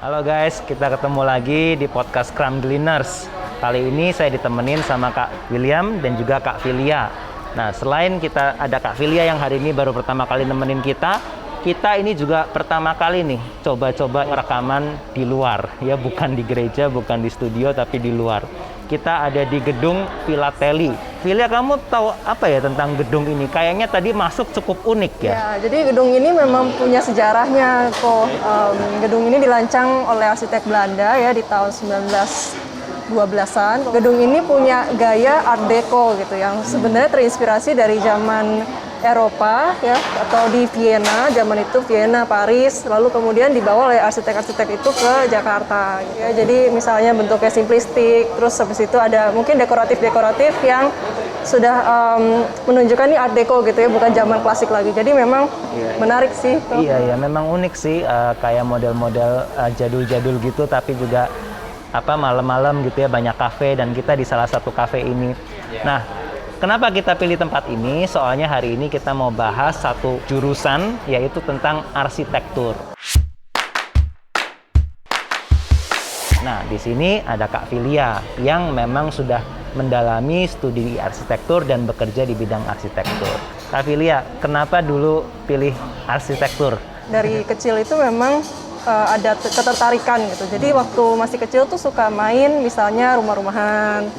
Halo guys, kita ketemu lagi di podcast Crumb Gleaners. Kali ini saya ditemenin sama Kak William dan juga Kak Filia. Nah, selain kita ada Kak Filia yang hari ini baru pertama kali nemenin kita ini juga pertama kali nih coba-coba rekaman di luar. Ya, bukan di gereja, bukan di studio, tapi di luar. Kita ada di gedung Filateli. Filia, kamu tahu apa ya tentang gedung ini? Kayaknya tadi masuk cukup unik ya? Ya, jadi gedung ini memang punya sejarahnya kok. Gedung ini dirancang oleh arsitek Belanda ya di tahun 1912-an. Gedung ini punya gaya Art Deco gitu yang sebenarnya terinspirasi dari zaman Eropa ya, atau di Vienna, zaman itu Vienna, Paris, lalu kemudian dibawa oleh arsitek-arsitek itu ke Jakarta ya. Jadi misalnya bentuknya simplistik, terus habis itu ada mungkin dekoratif-dekoratif yang sudah menunjukkan ini Art Deco gitu ya, bukan zaman klasik lagi. Jadi memang menarik sih. Iya, memang unik sih, kayak model-model jadul-jadul gitu, tapi juga malam-malam gitu ya, banyak kafe, dan kita di salah satu kafe ini. Nah, kenapa kita pilih tempat ini? Soalnya hari ini kita mau bahas satu jurusan, yaitu tentang arsitektur. Nah, di sini ada Kak Filia yang memang sudah mendalami studi arsitektur dan bekerja di bidang arsitektur. Kak Filia, kenapa dulu pilih arsitektur? Dari kecil itu memang ada ketertarikan gitu. Jadi waktu masih kecil tuh suka main misalnya rumah-rumahan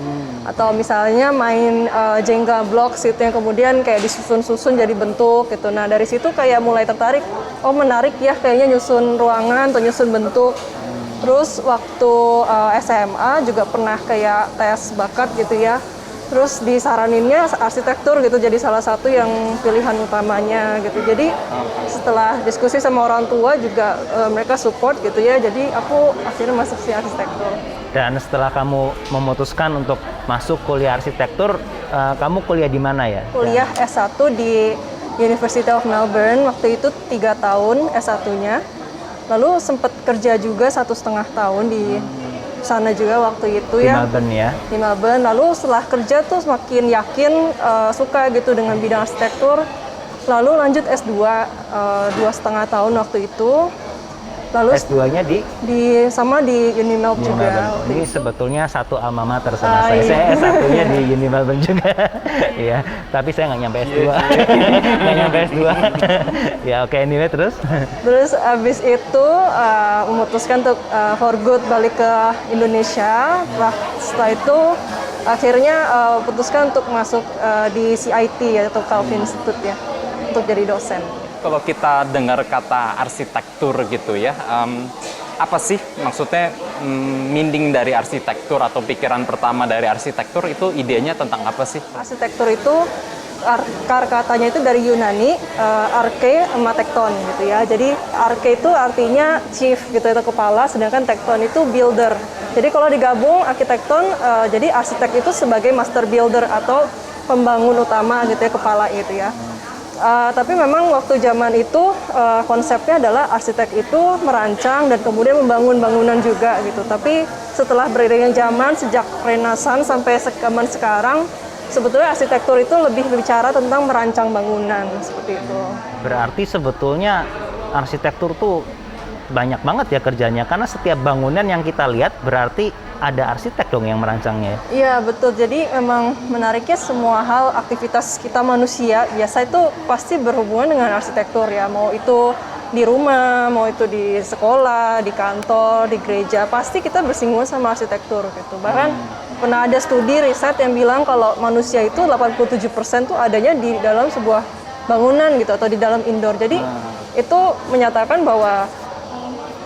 atau misalnya main Jenga blocks gitu yang kemudian kayak disusun-susun jadi bentuk gitu. Nah, dari situ kayak mulai tertarik, oh menarik ya kayaknya nyusun ruangan atau nyusun bentuk. Terus waktu SMA juga pernah kayak tes bakat gitu ya. Terus disaraninnya arsitektur gitu jadi salah satu yang pilihan utamanya gitu. Jadi setelah diskusi sama orang tua juga mereka support gitu ya. Jadi aku akhirnya masuk si arsitektur. Dan setelah kamu memutuskan untuk masuk kuliah arsitektur, kamu kuliah di mana ya? Kuliah S1 di University of Melbourne, waktu itu 3 tahun S1-nya. Lalu sempat kerja juga 1,5 tahun di sana juga waktu itu ya. Di Melbourne ya? Di Melbourne. Lalu setelah kerja tuh semakin yakin suka gitu dengan bidang arsitektur. Lalu lanjut S2 2,5 tahun waktu itu. Lalu S2-nya di sama di Uni Melbourne juga. Ini sebetulnya satu alma mater sama saya. Iya. Saya S1-nya di Uni Melbourne juga. Iya, tapi saya nggak nyampe S2. Nggak nyampe S2. Ya, oke, anyway, terus? Terus abis itu memutuskan untuk for good balik ke Indonesia. Setelah itu akhirnya putuskan untuk masuk di CIT ya, atau Calvin Institute ya, untuk jadi dosen. Kalau kita dengar kata arsitektur gitu ya, apa sih maksudnya meaning dari arsitektur atau pikiran pertama dari arsitektur itu idenya tentang apa sih? Arsitektur itu akar katanya itu dari Yunani, arche sama tekton gitu ya. Jadi arche itu artinya chief gitu itu kepala, sedangkan tekton itu builder. Jadi kalau digabung arsitekton, jadi arsitek itu sebagai master builder atau pembangun utama gitu ya, kepala gitu ya. Tapi memang waktu zaman itu konsepnya adalah arsitek itu merancang dan kemudian membangun bangunan juga gitu. Tapi setelah beriringnya zaman sejak Renaissance sampai zaman sekarang, sebetulnya arsitektur itu lebih bicara tentang merancang bangunan seperti itu. Berarti sebetulnya arsitektur tuh banyak banget ya kerjanya, karena setiap bangunan yang kita lihat berarti ada arsitek dong yang merancangnya. Iya betul, jadi memang menariknya semua hal aktivitas kita manusia biasa itu pasti berhubungan dengan arsitektur ya. Mau itu di rumah, mau itu di sekolah, di kantor, di gereja, pasti kita bersinggungan sama arsitektur gitu. Bahkan pernah ada studi riset yang bilang kalau manusia itu 87% tuh adanya di dalam sebuah bangunan gitu atau di dalam indoor. Jadi itu menyatakan bahwa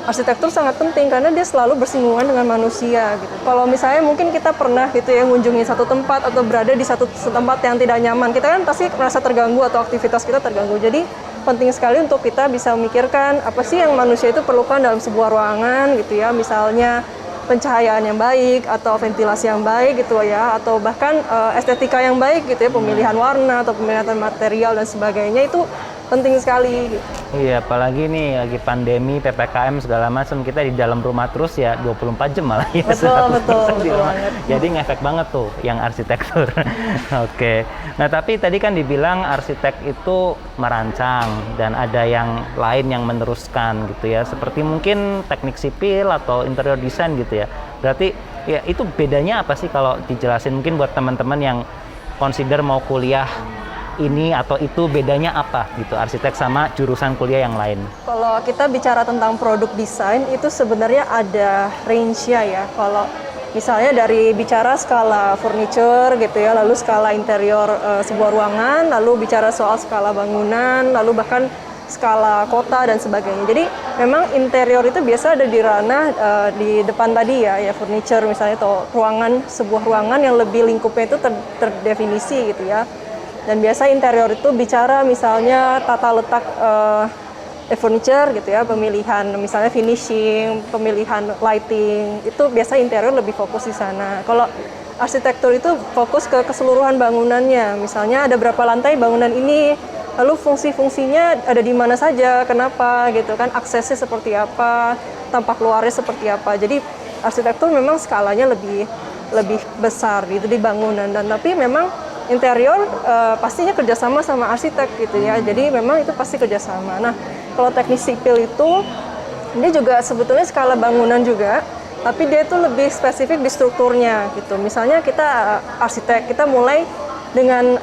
arsitektur sangat penting karena dia selalu bersinggungan dengan manusia gitu. Kalau misalnya mungkin kita pernah gitu ya mengunjungi satu tempat atau berada di satu tempat yang tidak nyaman, kita kan pasti merasa terganggu atau aktivitas kita terganggu. Jadi penting sekali untuk kita bisa memikirkan apa sih yang manusia itu perlukan dalam sebuah ruangan gitu ya. Misalnya pencahayaan yang baik atau ventilasi yang baik gitu ya, atau bahkan estetika yang baik gitu ya, pemilihan warna atau pemilihan material dan sebagainya itu penting sekali gitu. Iya, apalagi nih lagi pandemi, PPKM segala macam, kita di dalam rumah terus ya 24 jam malah ya. Betul, 100% betul, di betul rumah. banget. Jadi ngefek banget tuh yang arsitektur. Oke. Nah, tapi tadi kan dibilang arsitek itu merancang dan ada yang lain yang meneruskan gitu ya. Seperti mungkin teknik sipil atau interior design gitu ya. Berarti ya itu bedanya apa sih kalau dijelasin mungkin buat teman-teman yang consider mau kuliah ini atau itu, bedanya apa gitu arsitek sama jurusan kuliah yang lain? Kalau kita bicara tentang produk desain itu sebenarnya ada range-nya ya. Kalau misalnya dari bicara skala furniture gitu ya, lalu skala interior sebuah ruangan, lalu bicara soal skala bangunan, lalu bahkan skala kota dan sebagainya. Jadi memang interior itu biasa ada di ranah di depan tadi ya furniture misalnya atau ruangan, sebuah ruangan yang lebih lingkupnya itu terdefinisi gitu ya. Dan biasa interior itu bicara misalnya tata letak furniture gitu ya, pemilihan misalnya finishing, pemilihan lighting, itu biasa interior lebih fokus di sana. Kalau arsitektur itu fokus ke keseluruhan bangunannya, misalnya ada berapa lantai bangunan ini, lalu fungsi-fungsinya ada di mana saja, kenapa gitu kan, aksesnya seperti apa, tampak luarnya seperti apa. Jadi arsitektur memang skalanya lebih besar gitu di bangunan, dan tapi memang interior pastinya kerjasama sama arsitek gitu ya, jadi memang itu pasti kerjasama. Nah, kalau teknik sipil itu dia juga sebetulnya skala bangunan juga, tapi dia itu lebih spesifik di strukturnya gitu. Misalnya kita arsitek, kita mulai dengan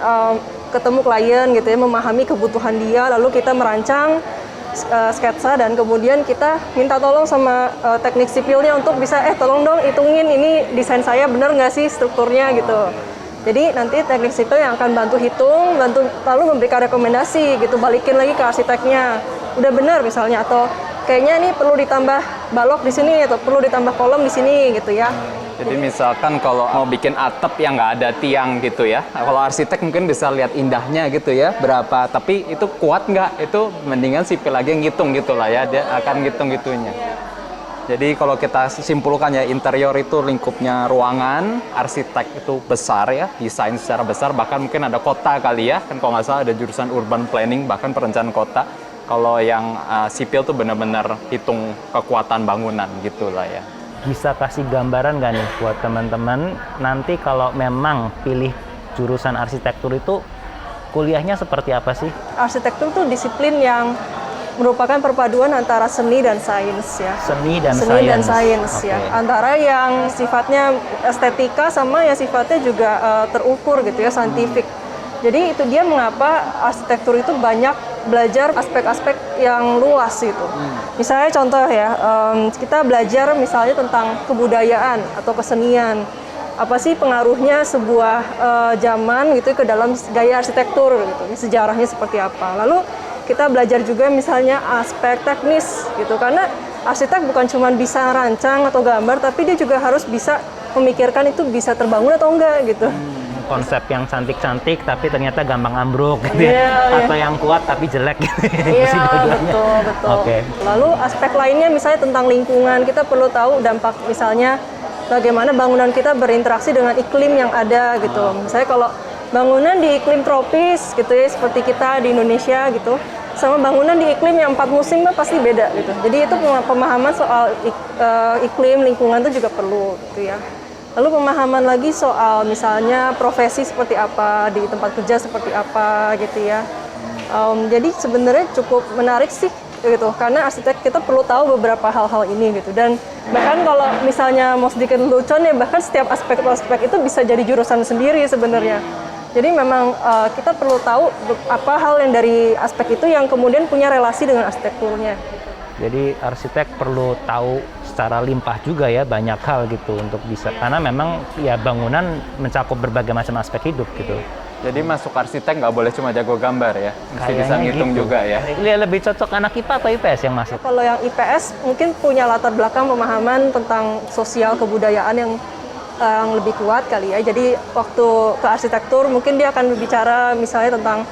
ketemu klien gitu ya, memahami kebutuhan dia, lalu kita merancang sketsa dan kemudian kita minta tolong sama teknik sipilnya untuk bisa tolong dong hitungin ini desain saya bener nggak sih strukturnya gitu. Jadi nanti teknik sipil yang akan bantu hitung, lalu memberikan rekomendasi gitu, balikin lagi ke arsiteknya. Udah benar misalnya, atau kayaknya ini perlu ditambah balok di sini atau perlu ditambah kolom di sini gitu ya. Jadi misalkan kalau mau bikin atap yang nggak ada tiang gitu ya, kalau arsitek mungkin bisa lihat indahnya gitu ya, berapa, tapi itu kuat nggak, itu mendingan sipil lagi yang ngitung gitu lah ya, dia akan ngitung gitunya. Jadi kalau kita simpulkan ya, interior itu lingkupnya ruangan, arsitek itu besar ya, desain secara besar, bahkan mungkin ada kota kali ya, kan kalau nggak salah ada jurusan urban planning, bahkan perencanaan kota. Kalau yang sipil tuh benar-benar hitung kekuatan bangunan gitu lah ya. Bisa kasih gambaran nggak nih buat teman-teman nanti kalau memang pilih jurusan arsitektur itu kuliahnya seperti apa sih? Arsitektur tuh disiplin yang merupakan perpaduan antara seni dan sains ya. Seni dan sains ya. Antara yang sifatnya estetika sama yang sifatnya juga terukur gitu ya, saintifik. Jadi itu dia mengapa arsitektur itu banyak belajar aspek-aspek yang luas gitu. Misalnya contoh ya, kita belajar misalnya tentang kebudayaan atau kesenian. Apa sih pengaruhnya sebuah zaman gitu ke dalam gaya arsitektur gitu, sejarahnya seperti apa. Lalu kita belajar juga misalnya aspek teknis gitu, karena arsitek bukan cuma bisa rancang atau gambar, tapi dia juga harus bisa memikirkan itu bisa terbangun atau enggak gitu. Konsep yang cantik-cantik tapi ternyata gampang ambruk gitu ya. Atau yang kuat tapi jelek gitu. Iya, betul. Oke. Lalu aspek lainnya misalnya tentang lingkungan, kita perlu tahu dampak misalnya bagaimana bangunan kita berinteraksi dengan iklim yang ada gitu. Misalnya kalau bangunan di iklim tropis gitu ya, seperti kita di Indonesia gitu, sama bangunan di iklim yang 4 musim pasti beda gitu. Jadi itu pemahaman soal iklim, lingkungan itu juga perlu gitu ya. Lalu pemahaman lagi soal misalnya profesi seperti apa, di tempat kerja seperti apa gitu ya. Jadi sebenarnya cukup menarik sih gitu, karena arsitek kita perlu tahu beberapa hal-hal ini gitu. Dan bahkan kalau misalnya mau sedikit lucu ya, bahkan setiap aspek-aspek itu bisa jadi jurusan sendiri sebenarnya. Jadi memang kita perlu tahu apa hal yang dari aspek itu yang kemudian punya relasi dengan arsitekturnya. Jadi arsitek perlu tahu secara limpah juga ya banyak hal gitu untuk bisa, karena memang ya bangunan mencakup berbagai macam aspek hidup gitu. Jadi masuk arsitek nggak boleh cuma jago gambar ya, mesti bisa ngitung gitu juga ya. Lebih cocok anak IPA atau IPS yang masuk? Kalau yang IPS mungkin punya latar belakang pemahaman tentang sosial kebudayaan yang lebih kuat kali ya. Jadi waktu ke arsitektur mungkin dia akan berbicara misalnya tentang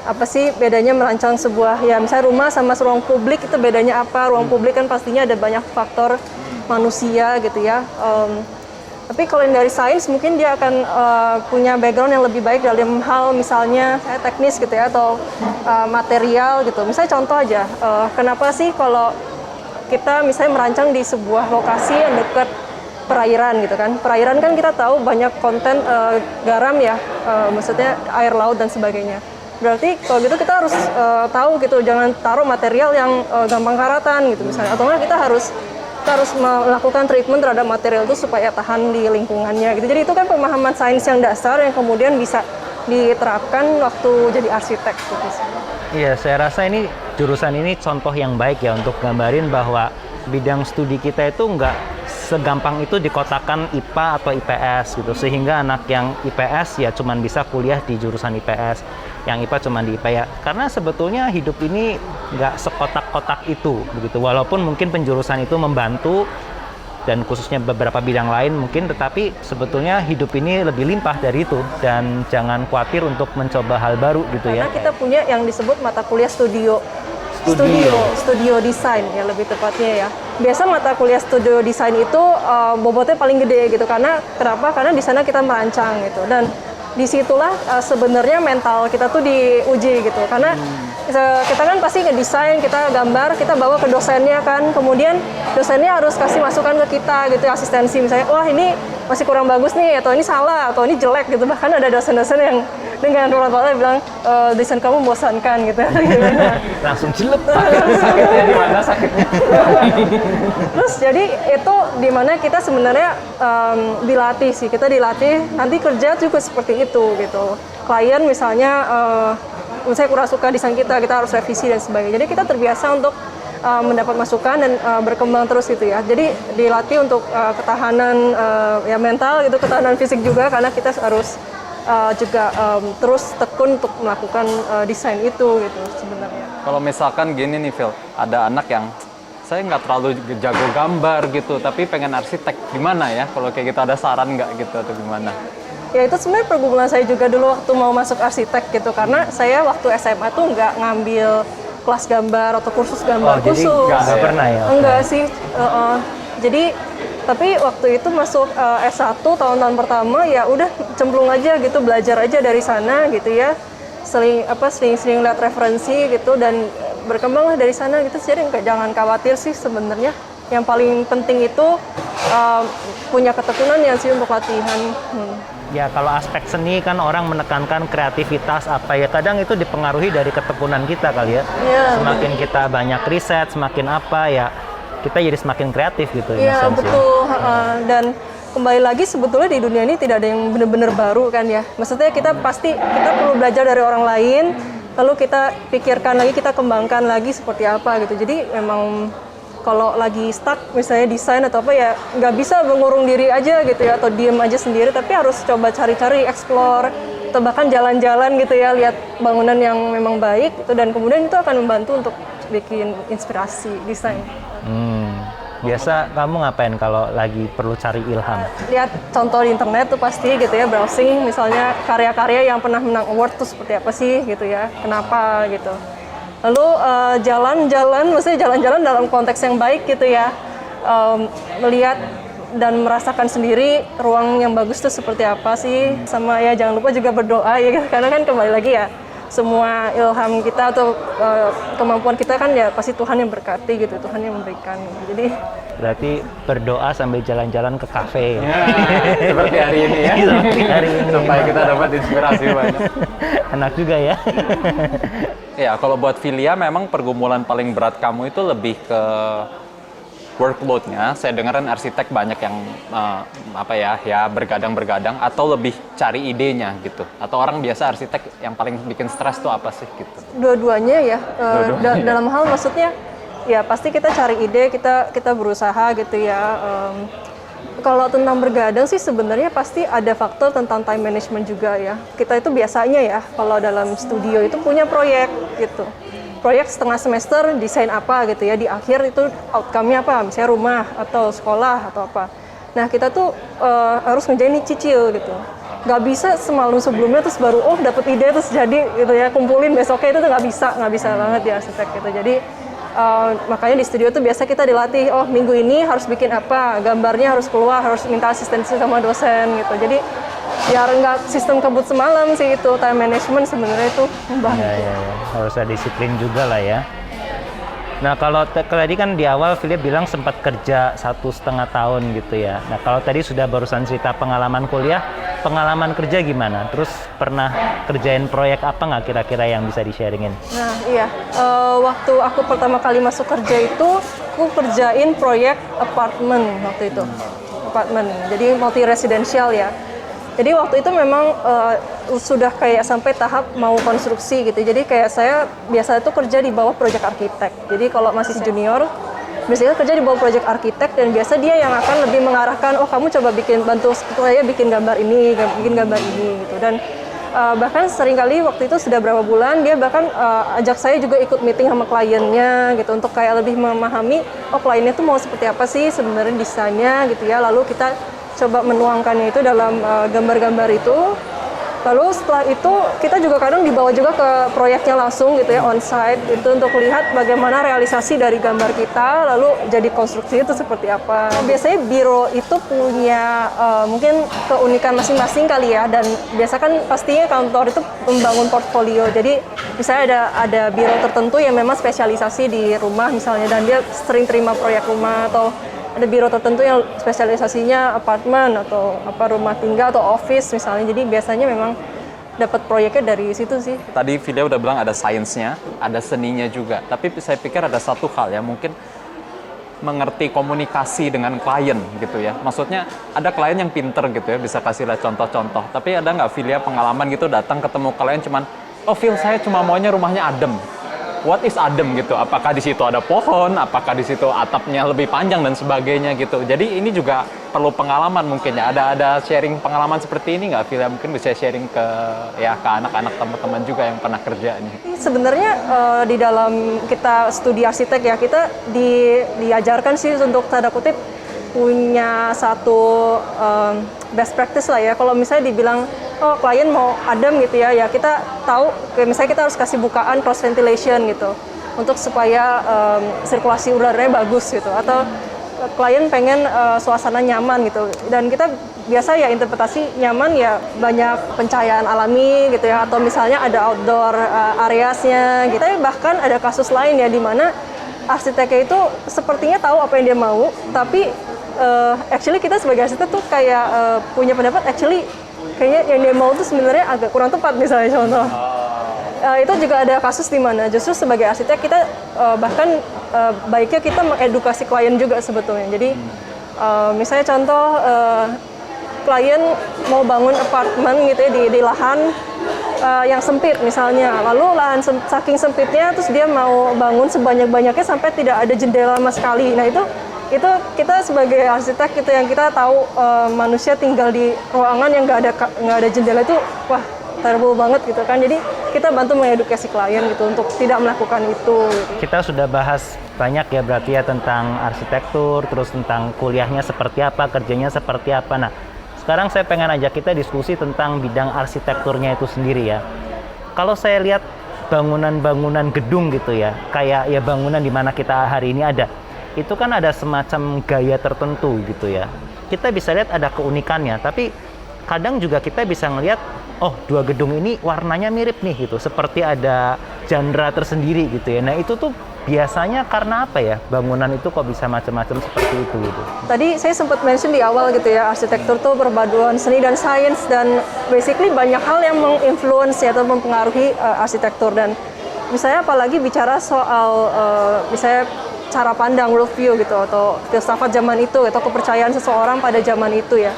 apa sih bedanya merancang sebuah ya misalnya rumah sama ruang publik, itu bedanya apa. Ruang publik kan pastinya ada banyak faktor manusia gitu ya. Tapi kalau yang dari sains mungkin dia akan punya background yang lebih baik dalam hal misalnya saya teknis gitu ya, atau material gitu. Misalnya contoh aja, kenapa sih kalau kita misalnya merancang di sebuah lokasi yang dekat perairan gitu kan. Perairan kan kita tahu banyak konten garam ya, maksudnya air laut dan sebagainya. Berarti kalau gitu kita harus tahu gitu, jangan taruh material yang gampang karatan gitu misalnya. Atau enggak kita harus melakukan treatment terhadap material itu supaya tahan di lingkungannya gitu. Jadi itu kan pemahaman sains yang dasar yang kemudian bisa diterapkan waktu jadi arsitek gitu. Iya, saya rasa ini jurusan ini contoh yang baik ya untuk gambarin bahwa bidang studi kita itu nggak segampang itu dikotakan IPA atau IPS gitu, sehingga anak yang IPS ya cuman bisa kuliah di jurusan IPS, yang IPA cuman di IPA ya. Karena sebetulnya hidup ini nggak sekotak-kotak itu begitu, walaupun mungkin penjurusan itu membantu dan khususnya beberapa bidang lain mungkin, tetapi sebetulnya hidup ini lebih limpah dari itu dan jangan khawatir untuk mencoba hal baru gitu ya. Karena kita punya yang disebut mata kuliah studio desain ya lebih tepatnya ya. Biasa mata kuliah studio desain itu bobotnya paling gede gitu, karena kenapa? Karena di sana kita merancang gitu, dan disitulah sebenarnya mental kita tuh diuji gitu, karena kita kan pasti ngedesain, kita gambar, kita bawa ke dosennya kan, kemudian dosennya harus kasih masukan ke kita gitu, asistensi misalnya, wah ini masih kurang bagus nih, atau ini salah, atau ini jelek gitu. Bahkan ada dosen-dosen yang dengan rola-rola bilang desain kamu membosankan gitu. Langsung jelek. Sakitnya di mana sakitnya? Terus jadi itu dimana kita sebenarnya dilatih sih, kita dilatih nanti kerja juga seperti itu gitu. Klien misalnya misalnya kurang suka desain kita harus revisi dan sebagainya. Jadi kita terbiasa untuk mendapat masukan dan berkembang terus gitu ya. Jadi dilatih untuk ketahanan ya mental gitu, ketahanan fisik juga, karena kita harus juga terus tekun untuk melakukan desain itu gitu sebenarnya. Kalau misalkan gini nih Phil, ada anak yang saya nggak terlalu jago gambar gitu, tapi pengen arsitek, gimana ya? Kalau kayak gitu ada saran nggak gitu atau gimana? Ya itu sebenarnya pergumulan saya juga dulu waktu mau masuk arsitek gitu, karena saya waktu SMA tuh nggak ngambil kelas gambar atau kursus gambar khusus. Jadi nggak pernah ya? Enggak sih. Jadi tapi waktu itu masuk S1 tahun-tahun pertama ya udah cemplung aja gitu, belajar aja dari sana gitu ya. Sering lihat referensi gitu dan berkembanglah dari sana gitu. Jadi jangan khawatir sih sebenarnya. Yang paling penting itu punya ketekunan ya sih untuk latihan. Ya kalau aspek seni kan orang menekankan kreativitas apa ya, kadang itu dipengaruhi dari ketekunan kita kali ya. Semakin kita banyak riset, semakin apa ya, kita jadi semakin kreatif gitu. Iya betul. Dan kembali lagi sebetulnya di dunia ini tidak ada yang benar-benar baru kan ya. Maksudnya kita perlu belajar dari orang lain, lalu kita pikirkan lagi, kita kembangkan lagi seperti apa gitu. Jadi memang kalau lagi stuck misalnya desain atau apa ya nggak bisa mengurung diri aja gitu ya, atau diem aja sendiri, tapi harus coba cari-cari, explore, atau bahkan jalan-jalan gitu ya, lihat bangunan yang memang baik gitu, dan kemudian itu akan membantu untuk bikin inspirasi desain. Biasa kamu ngapain kalau lagi perlu cari ilham? Lihat contoh di internet tuh pasti gitu ya, browsing misalnya karya-karya yang pernah menang award tuh seperti apa sih gitu ya, kenapa gitu. Lalu maksudnya jalan-jalan dalam konteks yang baik gitu ya, melihat dan merasakan sendiri ruang yang bagus itu seperti apa sih, sama ya jangan lupa juga berdoa ya, karena kan kembali lagi ya, semua ilham kita atau kemampuan kita kan ya pasti Tuhan yang berkati gitu, Tuhan yang memberikan. Jadi berarti berdoa sambil jalan-jalan ke kafe. Ya, seperti hari ini ya. Seperti hari ini. Supaya kita dapat inspirasi banyak. Enak juga ya. Ya, kalau buat Filia memang pergumulan paling berat kamu itu lebih ke workload-nya. Saya dengar kan arsitek banyak yang bergadang-bergadang, atau lebih cari idenya gitu. Atau orang biasa arsitek yang paling bikin stres tuh apa sih gitu? Dua-duanya ya. Dalam hal maksudnya ya pasti kita cari ide, kita berusaha gitu ya. Kalau tentang bergadang sih sebenarnya pasti ada faktor tentang time management juga ya. Kita itu biasanya ya kalau dalam studio itu punya proyek gitu. Proyek setengah semester desain apa gitu ya, di akhir itu outcome-nya apa, misalnya rumah atau sekolah atau apa. Nah kita tuh harus ngerjain cicil gitu. Nggak bisa semalam sebelumnya terus baru dapat ide terus jadi gitu ya, kumpulin besoknya, itu tuh nggak bisa banget ya arsitek gitu. Jadi Makanya di studio tuh biasa kita dilatih, oh minggu ini harus bikin apa, gambarnya harus keluar, harus minta asistensi sama dosen gitu. Jadi biar nggak sistem kebut semalam sih itu, time management sebenarnya itu membantu. Ya. Harus ada disiplin juga lah ya. Nah kalau tadi kan di awal Philip bilang sempat kerja 1,5 tahun gitu ya. Nah kalau tadi sudah barusan cerita pengalaman kuliah, pengalaman kerja gimana? Terus pernah kerjain proyek apa nggak kira-kira yang bisa di-sharingin? Nah iya, waktu aku pertama kali masuk kerja itu, aku kerjain proyek apartemen waktu itu. Apartemen, jadi multi residential ya. Jadi waktu itu memang sudah kayak sampai tahap mau konstruksi gitu. Jadi kayak saya biasa itu kerja di bawah proyek arsitek. Jadi kalau masih junior, biasanya kerja di bawah proyek arsitek dan biasa dia yang akan lebih mengarahkan, oh kamu coba bantu saya bikin gambar ini gitu. Dan bahkan seringkali waktu itu sudah berapa bulan dia bahkan ajak saya juga ikut meeting sama kliennya gitu untuk kayak lebih memahami, oh kliennya tuh mau seperti apa sih sebenarnya desainnya gitu ya. Lalu kita coba menuangkannya itu dalam gambar-gambar itu. Lalu setelah itu kita juga kadang dibawa juga ke proyeknya langsung gitu ya, on-site itu untuk lihat bagaimana realisasi dari gambar kita, lalu jadi konstruksi itu seperti apa. Biasanya biro itu punya mungkin keunikan masing-masing kali ya, dan biasa kan pastinya kantor itu membangun portfolio. Jadi misalnya ada biro tertentu yang memang spesialisasi di rumah misalnya, dan dia sering terima proyek rumah, atau ada biro tertentu yang spesialisasinya apartemen atau apa rumah tinggal atau office misalnya. Jadi biasanya memang dapat proyeknya dari situ sih. Tadi Filia udah bilang ada sainsnya, ada seninya juga. Tapi saya pikir ada satu hal ya, mungkin mengerti komunikasi dengan klien gitu ya. Maksudnya ada klien yang pinter gitu ya, bisa kasih lihat contoh-contoh. Tapi ada nggak Filia pengalaman gitu datang ketemu klien cuman, oh Phil saya cuma maunya rumahnya adem. What is adem gitu? Apakah di situ ada pohon? Apakah di situ atapnya lebih panjang dan sebagainya gitu? Jadi ini juga perlu pengalaman mungkin ya. Ada sharing pengalaman seperti ini nggak, Vila? Mungkin bisa sharing ke anak-anak teman-teman juga yang pernah kerja nih. Sebenarnya di dalam kita studi arsitek ya, kita diajarkan sih untuk tanda kutip punya satu best practice lah ya. Kalau misalnya dibilang, oh klien mau adem gitu ya, ya kita tahu, kayak misalnya kita harus kasih bukaan cross ventilation gitu, untuk supaya sirkulasi udaranya bagus gitu. Atau klien pengen suasana nyaman gitu. Dan kita biasa ya interpretasi nyaman ya banyak pencahayaan alami gitu ya. Atau misalnya ada outdoor areasnya gitu. Bahkan ada kasus lain ya, di mana arsiteknya itu sepertinya tahu apa yang dia mau, tapi actually kita sebagai arsitek tuh kayak punya pendapat actually kayaknya yang dia mau tuh sebenarnya agak kurang tepat misalnya contoh. Itu juga ada kasus di mana justru sebagai arsitek kita bahkan baiknya kita mengedukasi klien juga sebetulnya. Jadi misalnya contoh klien mau bangun apartemen gitu ya di lahan yang sempit misalnya, lalu lahan saking sempitnya terus dia mau bangun sebanyak-banyaknya sampai tidak ada jendela sama sekali. Nah itu kita sebagai arsitek itu yang kita tahu manusia tinggal di ruangan yang nggak ada jendela itu wah terrible banget gitu kan. Jadi kita bantu mengedukasi klien gitu untuk tidak melakukan itu gitu. Kita sudah bahas banyak ya berarti ya tentang arsitektur, terus tentang kuliahnya seperti apa, kerjanya seperti apa. Nah sekarang saya pengen ajak kita diskusi tentang bidang arsitekturnya itu sendiri ya. Kalau saya lihat bangunan-bangunan gedung gitu ya, kayak ya bangunan di mana kita hari ini ada, itu kan ada semacam gaya tertentu gitu ya. Kita bisa lihat ada keunikannya, tapi kadang juga kita bisa ngelihat, oh dua gedung ini warnanya mirip nih gitu, seperti ada genre tersendiri gitu ya. Nah itu tuh biasanya karena apa ya, bangunan itu kok bisa macam-macam seperti itu gitu. Tadi saya sempat mention di awal gitu ya, arsitektur tuh perpaduan seni dan sains, dan basically banyak hal yang menginfluence ya, atau mempengaruhi arsitektur. Dan misalnya apalagi bicara soal misalnya cara pandang, worldview gitu, atau filsafat zaman itu, atau kepercayaan seseorang pada zaman itu ya,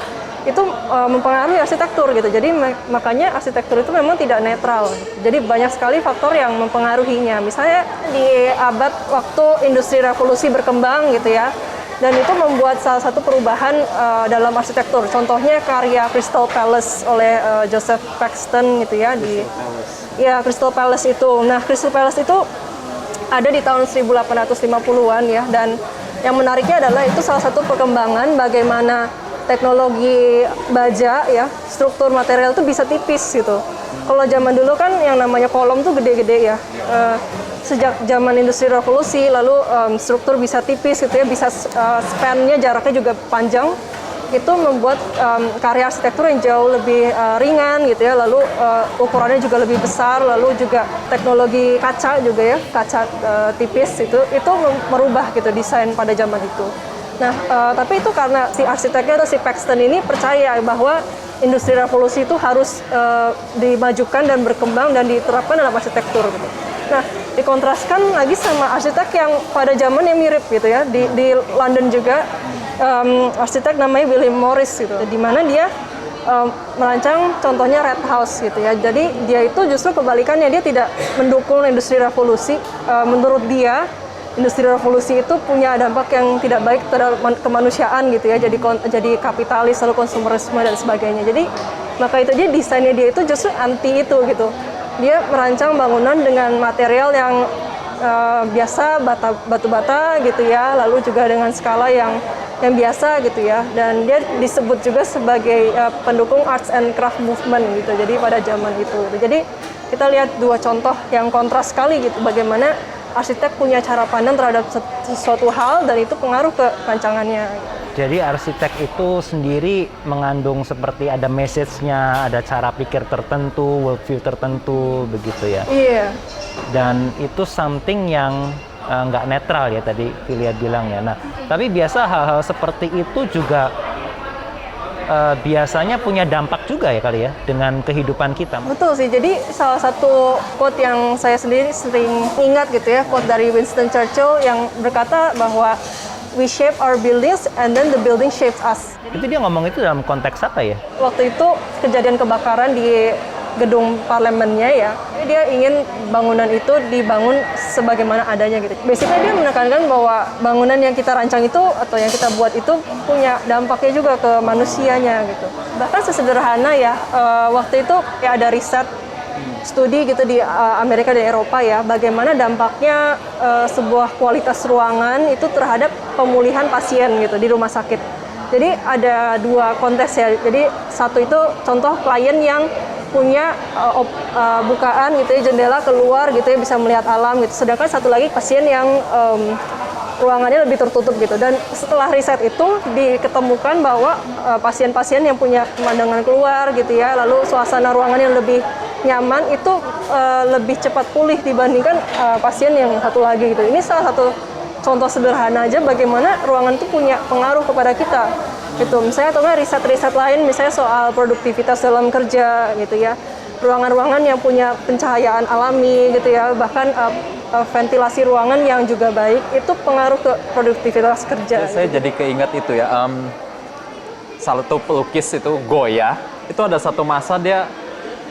itu mempengaruhi arsitektur gitu. Jadi makanya arsitektur itu memang tidak netral. Jadi banyak sekali faktor yang mempengaruhinya. Misalnya di abad waktu industri revolusi berkembang gitu ya, dan itu membuat salah satu perubahan dalam arsitektur. Contohnya karya Crystal Palace oleh Joseph Paxton gitu ya, Crystal Palace itu. Nah, Crystal Palace itu ada di tahun 1850-an ya, dan yang menariknya adalah itu salah satu perkembangan bagaimana teknologi baja ya, struktur material itu bisa tipis gitu. Kalau zaman dulu kan yang namanya kolom tuh gede-gede ya, sejak zaman industri revolusi, lalu struktur bisa tipis gitu ya, bisa span-nya jaraknya juga panjang. Itu membuat karya arsitektur yang jauh lebih ringan gitu ya, lalu ukurannya juga lebih besar, lalu juga teknologi kaca juga ya, kaca tipis itu merubah gitu desain pada zaman itu. Nah, tapi itu karena si arsiteknya atau si Paxton ini percaya bahwa industri revolusi itu harus dimajukan dan berkembang dan diterapkan dalam arsitektur gitu. Nah, dikontraskan lagi sama arsitek yang pada zaman yang mirip gitu ya, di London juga arsitek namanya William Morris gitu, di mana dia merancang contohnya Red House gitu ya. Jadi dia itu justru kebalikannya, dia tidak mendukung industri revolusi. Menurut dia industri revolusi itu punya dampak yang tidak baik terhadap kemanusiaan gitu ya, jadi kapitalis lalu konsumerisme dan sebagainya. Jadi maka itu dia desainnya dia itu justru anti itu gitu. Dia merancang bangunan dengan material yang biasa, batu bata gitu ya, lalu juga dengan skala yang biasa gitu ya, dan dia disebut juga sebagai pendukung arts and craft movement gitu. Jadi pada zaman itu gitu. Jadi kita lihat dua contoh yang kontras sekali gitu, bagaimana arsitek punya cara pandang terhadap sesuatu hal dan itu pengaruh ke rancangannya. Jadi arsitek itu sendiri mengandung seperti ada message-nya, ada cara pikir tertentu, worldview tertentu, begitu ya? Iya. Dan itu something yang nggak netral ya tadi Filia bilang ya. Nah, tapi biasa hal-hal seperti itu juga biasanya punya dampak juga ya kali ya dengan kehidupan kita. Betul sih, jadi salah satu quote yang saya sendiri sering ingat gitu ya, quote dari Winston Churchill yang berkata bahwa we shape our buildings and then the building shapes us. Itu dia ngomong itu dalam konteks apa ya? Waktu itu kejadian kebakaran di gedung parlemennya ya, dia ingin bangunan itu dibangun sebagaimana adanya gitu. Basically dia menekankan bahwa bangunan yang kita rancang itu atau yang kita buat itu punya dampaknya juga ke manusianya gitu. Bahkan sesederhana ya, waktu itu ya ada riset studi gitu di Amerika dan Eropa ya, bagaimana dampaknya sebuah kualitas ruangan itu terhadap pemulihan pasien gitu di rumah sakit. Jadi ada dua konteks ya. Jadi satu itu contoh klien yang punya bukaan gitu ya, jendela keluar gitu ya, bisa melihat alam gitu. Sedangkan satu lagi pasien yang ruangannya lebih tertutup gitu. Dan setelah riset itu diketemukan bahwa pasien-pasien yang punya pemandangan keluar gitu ya, lalu suasana ruangan yang lebih nyaman itu lebih cepat pulih dibandingkan pasien yang satu lagi gitu. Ini salah satu contoh sederhana aja bagaimana ruangan itu punya pengaruh kepada kita gitu. Misalnya atau riset-riset lain misalnya soal produktivitas dalam kerja gitu ya, ruangan-ruangan yang punya pencahayaan alami gitu ya, bahkan ventilasi ruangan yang juga baik itu pengaruh ke produktivitas kerja. Saya jadi keingat itu ya, salah satu pelukis itu Goya, itu ada satu masa dia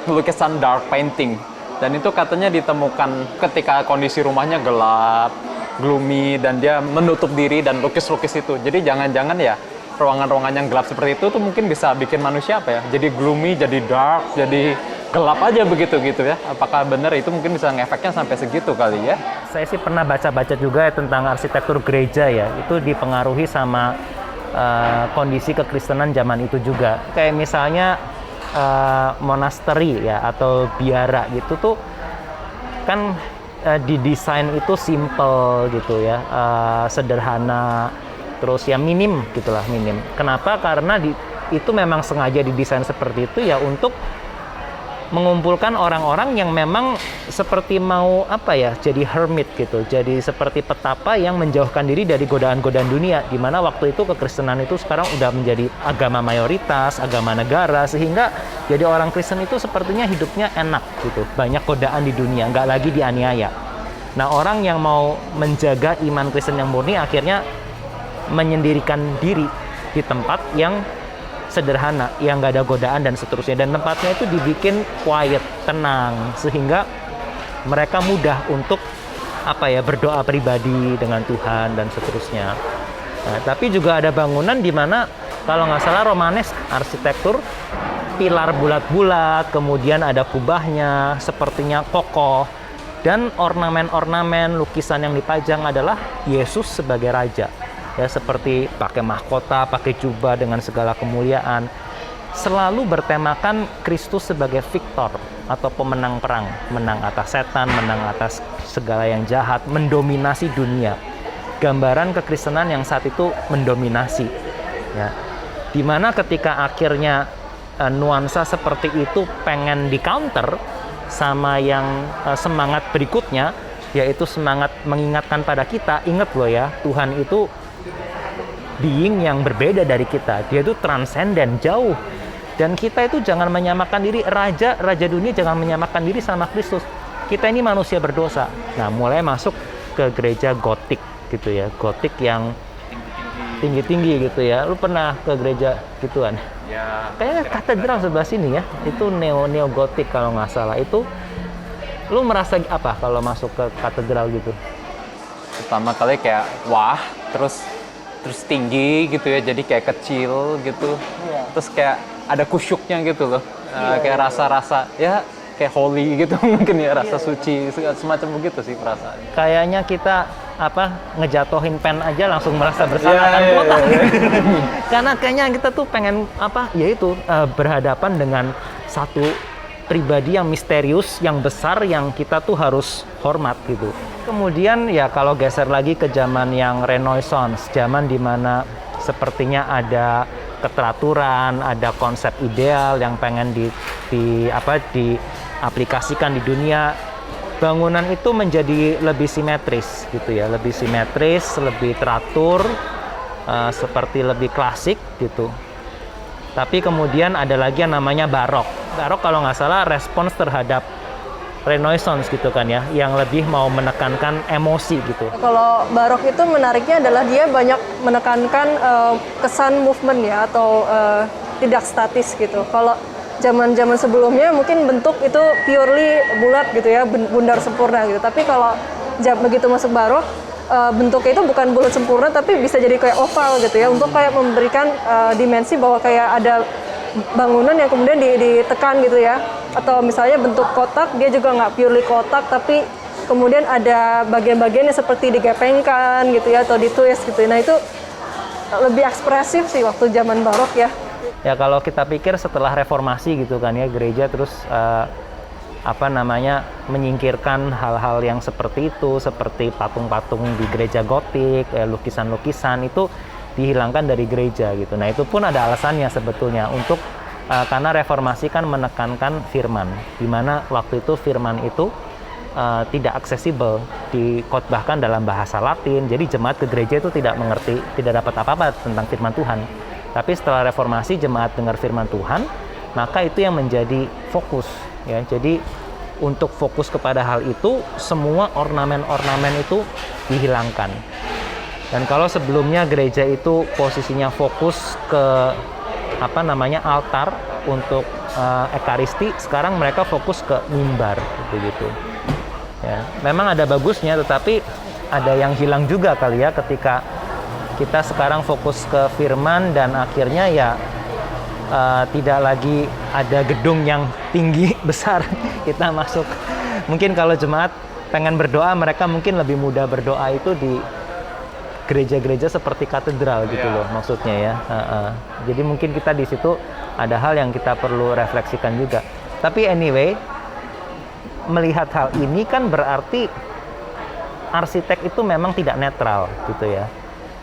lukisan dark painting, dan itu katanya ditemukan ketika kondisi rumahnya gelap, gloomy, dan dia menutup diri dan lukis-lukis itu. Jadi jangan-jangan ya ruangan-ruangan yang gelap seperti itu tuh mungkin bisa bikin manusia apa ya, jadi gloomy, jadi dark, jadi gelap aja begitu gitu ya. Apakah benar itu mungkin bisa ngefeknya sampai segitu kali ya? Saya sih pernah baca-baca juga ya tentang arsitektur gereja ya, itu dipengaruhi sama kondisi kekristenan zaman itu juga. Kayak misalnya monasteri ya atau biara gitu tuh kan didesain itu simple gitu ya, sederhana, terus ya minim gitulah, minim. Kenapa? Karena itu memang sengaja didesain seperti itu ya untuk mengumpulkan orang-orang yang memang seperti mau apa ya, jadi hermit gitu, jadi seperti petapa yang menjauhkan diri dari godaan-godaan dunia, di mana waktu itu kekristenan itu sekarang udah menjadi agama mayoritas, agama negara, sehingga jadi orang Kristen itu sepertinya hidupnya enak gitu, banyak godaan di dunia, nggak lagi dianiaya. Nah, orang yang mau menjaga iman Kristen yang murni akhirnya menyendirikan diri di tempat yang sederhana, yang nggak ada godaan dan seterusnya, dan tempatnya itu dibikin quiet, tenang, sehingga mereka mudah untuk apa ya, berdoa pribadi dengan Tuhan dan seterusnya. Nah, tapi juga ada bangunan di mana kalau nggak salah Romanes arsitektur, pilar bulat-bulat, kemudian ada kubahnya, sepertinya kokoh, dan ornamen-ornamen lukisan yang dipajang adalah Yesus sebagai raja. Ya, seperti pakai mahkota, pakai jubah dengan segala kemuliaan. selalu bertemakan Kristus sebagai victor atau pemenang perang, menang atas setan, menang atas segala yang jahat, mendominasi dunia. Gambaran kekristenan yang saat itu mendominasi, ya. Dimana ketika akhirnya nuansa seperti itu pengen di counter sama yang semangat berikutnya, yaitu semangat mengingatkan pada kita, ingat loh ya, Tuhan itu being yang berbeda dari kita, dia itu transenden, jauh. Dan kita itu jangan menyamakan diri, raja dunia jangan menyamakan diri sama Kristus. Kita ini manusia berdosa. Nah, mulai masuk ke gereja gotik gitu ya, gotik yang tinggi-tinggi gitu ya. Lu pernah ke gereja gituan? Ya. Kayak katedral sebelah sini ya, itu neo gotik kalau nggak salah. Itu lu merasa apa kalau masuk ke katedral gitu? Pertama kali kayak wah, terus tinggi gitu ya, jadi kayak kecil gitu. Terus kayak ada kusyuknya gitu loh, kayak rasa-rasa ya kayak holy gitu mungkin ya, rasa suci semacam begitu sih perasaan. Kayaknya kita ngejatohin pen aja langsung merasa bersalah kan kota. Karena kayaknya kita tuh pengen yaitu berhadapan dengan satu pribadi yang misterius, yang besar, yang kita tuh harus hormat gitu. Kemudian ya kalau geser lagi ke zaman yang Renaissance, zaman dimana sepertinya ada keteraturan, ada konsep ideal yang pengen diaplikasikan di dunia. Bangunan itu menjadi lebih simetris gitu ya, lebih simetris, lebih teratur, seperti lebih klasik gitu. Tapi kemudian ada lagi yang namanya barok. Barok kalau nggak salah respons terhadap Renaissance gitu kan ya, yang lebih mau menekankan emosi gitu. Kalau barok itu menariknya adalah dia banyak menekankan kesan movement ya, atau tidak statis gitu. Kalau zaman-zaman sebelumnya mungkin bentuk itu purely bulat gitu ya, bundar sempurna gitu. Tapi kalau begitu masuk barok, bentuknya itu bukan bulat sempurna tapi bisa jadi kayak oval gitu ya, untuk kayak memberikan dimensi bahwa kayak ada bangunan yang kemudian ditekan gitu ya. Atau misalnya bentuk kotak, dia juga nggak purely kotak tapi kemudian ada bagian-bagiannya seperti digepengkan gitu ya, atau ditwist gitu. Nah itu lebih ekspresif sih waktu zaman barok ya. Ya kalau kita pikir setelah reformasi gitu kan ya, gereja terus menyingkirkan hal-hal yang seperti itu, seperti patung-patung di gereja gotik, lukisan-lukisan itu dihilangkan dari gereja gitu. Nah itu pun ada alasannya sebetulnya, untuk karena reformasi kan menekankan firman, di mana waktu itu firman itu tidak aksesibel, dikhotbahkan dalam bahasa Latin, jadi jemaat ke gereja itu tidak mengerti, tidak dapat apa-apa tentang firman Tuhan. Tapi setelah reformasi jemaat dengar firman Tuhan, maka itu yang menjadi fokus ya. Jadi untuk fokus kepada hal itu, semua ornamen-ornamen itu dihilangkan. Dan kalau sebelumnya gereja itu posisinya fokus ke altar untuk ekaristi, sekarang mereka fokus ke mimbar gitu. Ya, memang ada bagusnya, tetapi ada yang hilang juga kali ya ketika kita sekarang fokus ke firman dan akhirnya ya tidak lagi ada gedung yang tinggi besar kita masuk. Mungkin kalau jemaat pengen berdoa, mereka mungkin lebih mudah berdoa itu di gereja-gereja seperti katedral gitu loh maksudnya ya. Jadi mungkin kita di situ ada hal yang kita perlu refleksikan juga. Tapi anyway, melihat hal ini kan berarti arsitek itu memang tidak netral gitu ya.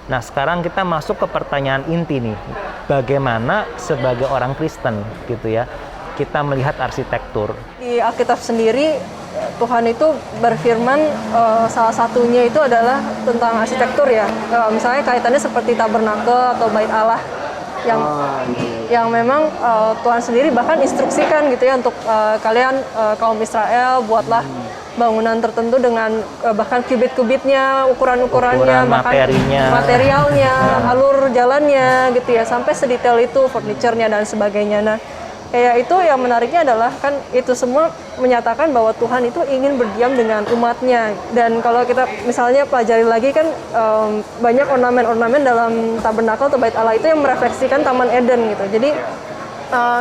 Nah sekarang kita masuk ke pertanyaan inti nih, bagaimana sebagai orang Kristen gitu ya kita melihat arsitektur. Di Alkitab sendiri Tuhan itu berfirman, salah satunya itu adalah tentang arsitektur ya. Misalnya kaitannya seperti tabernakel atau bait Allah yang memang Tuhan sendiri bahkan instruksikan gitu ya, untuk kalian kaum Israel buatlah bangunan tertentu dengan bahkan kubit-kubitnya, ukuran-ukurannya, bahkan materialnya, alur jalannya gitu ya, sampai sedetail itu, furniture-nya dan sebagainya. Nah, kayak itu yang menariknya adalah kan itu semua menyatakan bahwa Tuhan itu ingin berdiam dengan umatnya. Dan kalau kita misalnya pelajari lagi kan banyak ornamen-ornamen dalam tabernakel atau bait Allah itu yang merefleksikan Taman Eden gitu. Jadi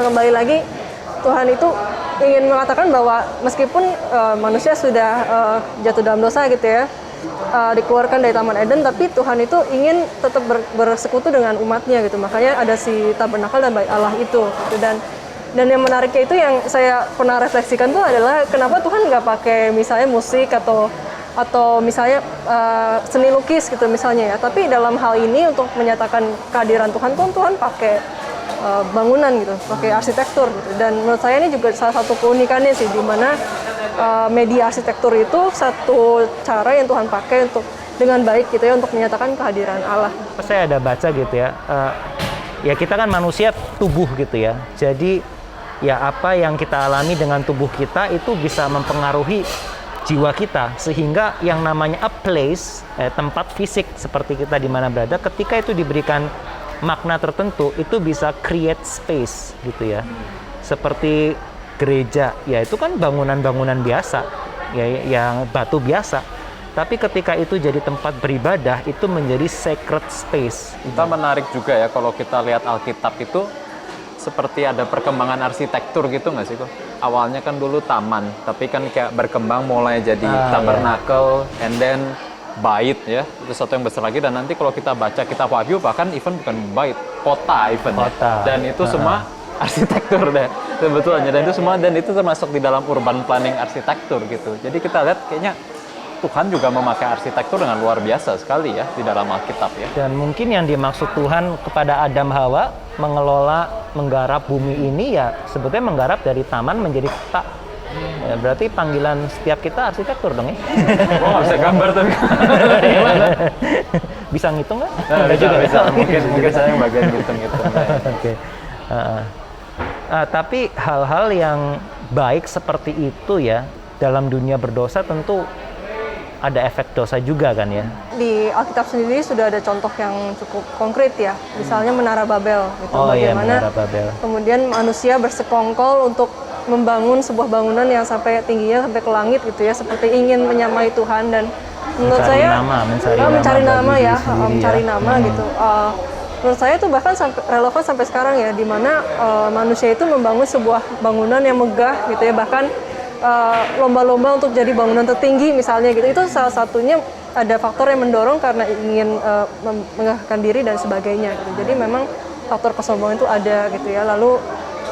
kembali lagi Tuhan itu ingin mengatakan bahwa meskipun manusia sudah jatuh dalam dosa gitu ya, dikeluarkan dari Taman Eden, tapi Tuhan itu ingin tetap bersekutu dengan umatnya gitu. Makanya ada si tabernakel dan bait Allah itu gitu. Dan yang menariknya itu yang saya pernah refleksikan tuh adalah kenapa Tuhan nggak pakai misalnya musik atau misalnya seni lukis gitu misalnya ya. Tapi dalam hal ini untuk menyatakan kehadiran Tuhan pakai bangunan gitu, pakai arsitektur gitu. Dan menurut saya ini juga salah satu keunikannya sih, di mana media arsitektur itu satu cara yang Tuhan pakai untuk dengan baik gitu ya untuk menyatakan kehadiran Allah. Saya ada baca gitu ya, ya kita kan manusia tubuh gitu ya. Jadi ya apa yang kita alami dengan tubuh kita itu bisa mempengaruhi jiwa kita, sehingga yang namanya a place, tempat fisik seperti kita di mana berada, ketika itu diberikan makna tertentu, itu bisa create space gitu ya. Seperti gereja, ya itu kan bangunan-bangunan biasa, ya yang batu biasa. Tapi ketika itu jadi tempat beribadah, itu menjadi sacred space. Kita menarik juga ya kalau kita lihat Alkitab itu seperti ada perkembangan arsitektur gitu nggak sih kok? Awalnya kan dulu taman, tapi kan kayak berkembang mulai jadi tabernacle, and then bait ya, itu satu yang besar lagi. Dan nanti kalau kita baca kitab Wahyu, bahkan even bukan bait, kota even ya. Dan itu semua arsitektur deh sebetulnya, dan itu termasuk di dalam urban planning arsitektur gitu. Jadi kita lihat kayaknya Tuhan juga memakai arsitektur dengan luar biasa sekali ya di dalam Alkitab ya. Dan mungkin yang dimaksud Tuhan kepada Adam Hawa menggarap bumi ini ya sebetulnya menggarap dari taman menjadi kota. Ya, berarti panggilan setiap kita arsitektur dong ya. Oh, bisa gambar tapi. Bisa ngitung nggak? Bisa. Mungkin saya yang bagian ngitung-ngitung. Oke. Tapi hal-hal yang baik seperti itu ya, dalam dunia berdosa tentu ada efek dosa juga kan ya. Di Alkitab sendiri sudah ada contoh yang cukup konkret ya, misalnya Menara Babel gitu. Bagaimana Menara Babel. Kemudian manusia bersekongkol untuk membangun sebuah bangunan yang sampai tingginya sampai ke langit gitu ya, seperti ingin menyamai Tuhan. Dan menurut saya mencari nama gitu. Menurut saya itu bahkan relevan sampai sekarang ya, di mana manusia itu membangun sebuah bangunan yang megah gitu ya, bahkan lomba-lomba untuk jadi bangunan tertinggi misalnya gitu. Itu salah satunya ada faktor yang mendorong karena ingin mengagahkan diri dan sebagainya gitu. Jadi memang faktor kesombongan itu ada gitu ya. Lalu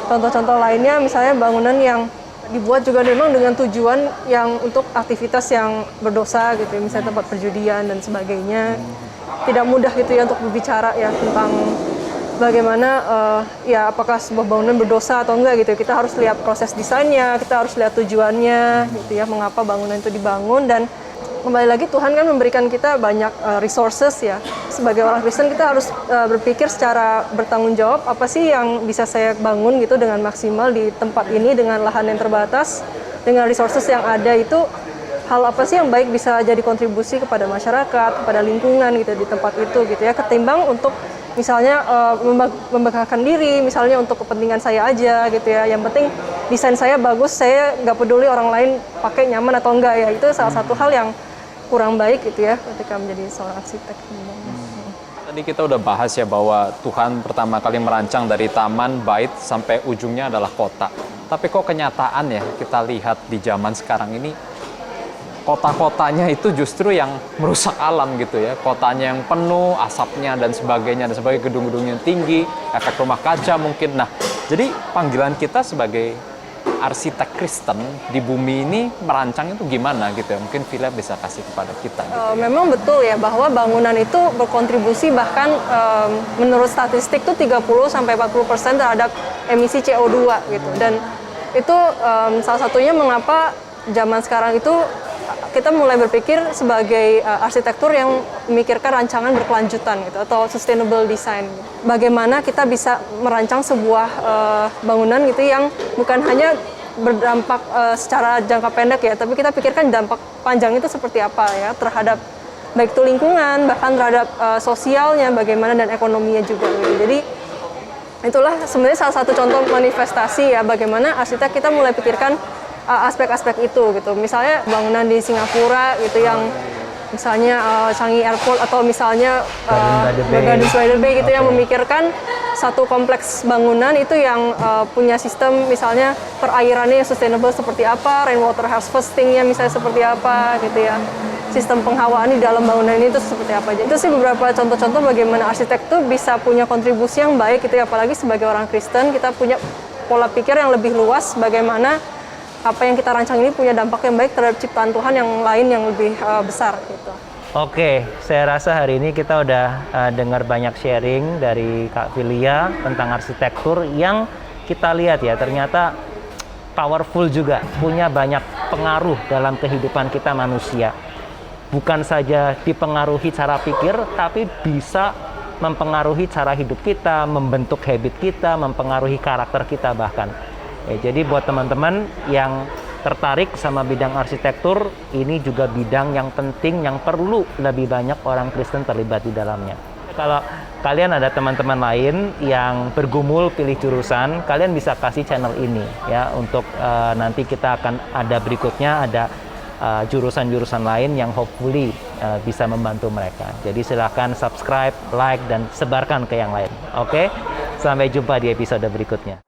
contoh-contoh lainnya misalnya bangunan yang dibuat juga memang dengan tujuan yang untuk aktivitas yang berdosa gitu ya, misalnya tempat perjudian dan sebagainya. Tidak mudah gitu ya untuk berbicara ya tentang bagaimana ya apakah sebuah bangunan berdosa atau enggak gitu. Kita harus lihat proses desainnya, kita harus lihat tujuannya gitu ya, mengapa bangunan itu dibangun. Dan kembali lagi Tuhan kan memberikan kita banyak resources ya. Sebagai orang Kristen kita harus berpikir secara bertanggung jawab, apa sih yang bisa saya bangun gitu dengan maksimal di tempat ini dengan lahan yang terbatas, dengan resources yang ada itu. Hal apa sih yang baik bisa jadi kontribusi kepada masyarakat, kepada lingkungan gitu di tempat itu gitu ya, ketimbang untuk misalnya membanggakan diri, misalnya untuk kepentingan saya aja gitu ya. Yang penting desain saya bagus, saya nggak peduli orang lain pakai nyaman atau enggak ya. Itu salah satu hal yang kurang baik gitu ya ketika menjadi seorang arsitek. Tadi kita udah bahas ya bahwa Tuhan pertama kali merancang dari taman, bait sampai ujungnya adalah kota. Tapi kok kenyataan ya kita lihat di zaman sekarang ini, kota-kotanya itu justru yang merusak alam gitu ya. Kotanya yang penuh asapnya dan sebagainya, gedung-gedungnya tinggi, efek rumah kaca mungkin. Nah, jadi panggilan kita sebagai arsitek Kristen di bumi ini merancang itu gimana gitu ya? Mungkin Villa bisa kasih kepada kita. Gitu. Memang betul ya bahwa bangunan itu berkontribusi bahkan menurut statistik tuh 30-40% terhadap emisi CO2 gitu. Dan itu salah satunya mengapa zaman sekarang itu kita mulai berpikir sebagai arsitektur yang memikirkan rancangan berkelanjutan gitu, atau sustainable design. Bagaimana kita bisa merancang sebuah bangunan gitu yang bukan hanya berdampak secara jangka pendek ya, tapi kita pikirkan dampak panjang itu seperti apa ya terhadap baik itu lingkungan, bahkan terhadap sosialnya bagaimana dan ekonominya juga gitu. Jadi itulah sebenarnya salah satu contoh manifestasi ya bagaimana arsitek kita mulai pikirkan aspek-aspek itu gitu. Misalnya bangunan di Singapura gitu yang misalnya Changi Airport atau misalnya Gardens by the Bay gitu yang memikirkan satu kompleks bangunan itu yang punya sistem misalnya perairannya yang sustainable seperti apa, rainwater harvestingnya misalnya seperti apa gitu ya. sistem penghawaan di dalam bangunan ini itu seperti apa aja. Itu sih beberapa contoh-contoh bagaimana arsitek tuh bisa punya kontribusi yang baik gitu ya, apalagi sebagai orang Kristen kita punya pola pikir yang lebih luas bagaimana apa yang kita rancang ini punya dampak yang baik terhadap ciptaan Tuhan yang lain yang lebih besar gitu. Oke, saya rasa hari ini kita udah dengar banyak sharing dari Kak Filia tentang arsitektur yang kita lihat ya, ternyata powerful juga, punya banyak pengaruh dalam kehidupan kita manusia. Bukan saja dipengaruhi cara pikir, tapi bisa mempengaruhi cara hidup kita, membentuk habit kita, mempengaruhi karakter kita bahkan. Jadi buat teman-teman yang tertarik sama bidang arsitektur, ini juga bidang yang penting yang perlu lebih banyak orang Kristen terlibat di dalamnya. Kalau kalian ada teman-teman lain yang bergumul pilih jurusan, kalian bisa kasih channel ini ya untuk nanti kita akan ada berikutnya ada jurusan-jurusan lain yang hopefully bisa membantu mereka. Jadi silahkan subscribe, like, dan sebarkan ke yang lain. Oke, sampai jumpa di episode berikutnya.